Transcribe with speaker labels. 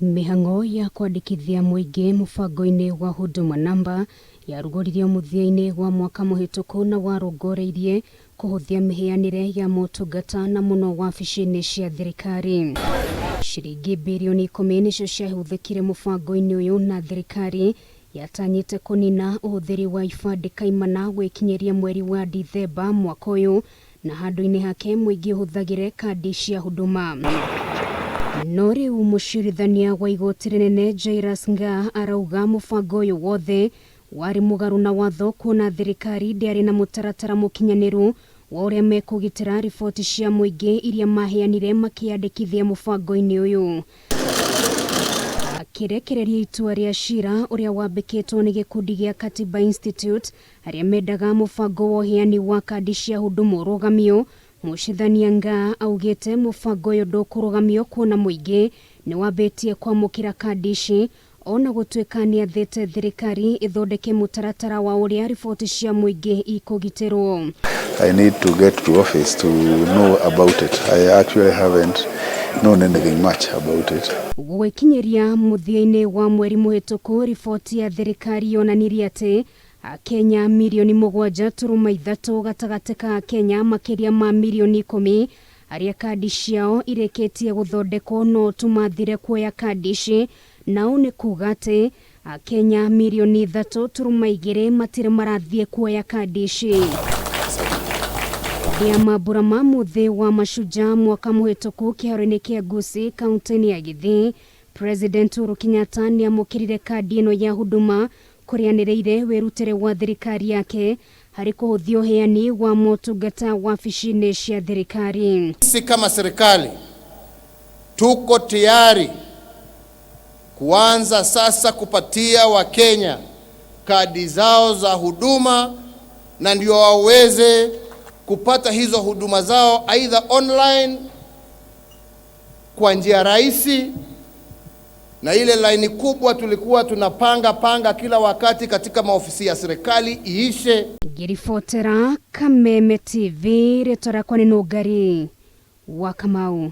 Speaker 1: Mihango ya wandikithia muingi mubango-ini wa Huduma Namba yarugoririo muthia-ini wa mwaka muhituku na warongoreirie kuhuthia miheanire ya motungata na muno wabici-ini cia thirikari. Ciringi bilioni 10 nicio ciahuthikire mubango-ini uyu na thirikari yatanyite kunina uhuthiri wa ibandi kaimana gwikinyeria mweri wa Dithemba mwaka uyu, na handu-ini hake muingi uhuthagire kandi cia Huduma. No riu Mucirithania wa Igoti rinene Jairus Ngaah arauga mubango uyu wothe wari mugaru na watho, kuona thirikari ndiari na mutaratara mukinyaniru wa uria mekugitira riboti cia muingi iria maheanire makiandikithia mubango-ini uyu. Akirekereria itua ria cira uria wambikitwo ni gikundi gia Katiba Institute aria mendaga mubango wa uheani wa kandi cia Huduma urugamio, Mucirithania Ngaah augite mubango uyu ndukurugamio kuona muingi ni wambitie kwamukira kandi ici, ona gutuika ni athite thirikari ithondeke mutaratara wa uria riboti cia muingi ikugitirwo.
Speaker 2: I need to get to office to know about it. I actually haven't known anything much about it.
Speaker 1: Gwikinyeria muthia-ini wa mweri muhituku, riboti ya thirikari yonanirie ati Kenya milioni 7.3 gatagati ka Kenya makiria ma milioni 10 aria kandi ciao ireketie guthondekwo no tumathire kuoya kandi ici, nao ni kuga ati Kenya milioni 3.2 matire marathie kuoya kandi ici. Ya mabura ma muthi wa mashujaa mwaka muhituku kiharo-ini kia Gusii kaunti-ini ya Githii, President Uhuru Kenyatta ni amukirire kandi ino ya Huduma kurianireire werutire wa thirikari yake hari kuhuthia uheani wa motungata wabici-ini cia thirikari.
Speaker 3: Sisi kama serikali tuko tayari kuanza sasa kupatia Wakenya kadi zao za huduma, na ndio waweze kupata hizo huduma zao aidha online kwa njia rahisi, na ile laini kubwa tulikuwa tunapanga kila wakati katika maofisi ya serikali iishe.
Speaker 1: Ngiribotera Kameme TV, rĩtwa rĩakwa nĩ Nũngari wa Kamau.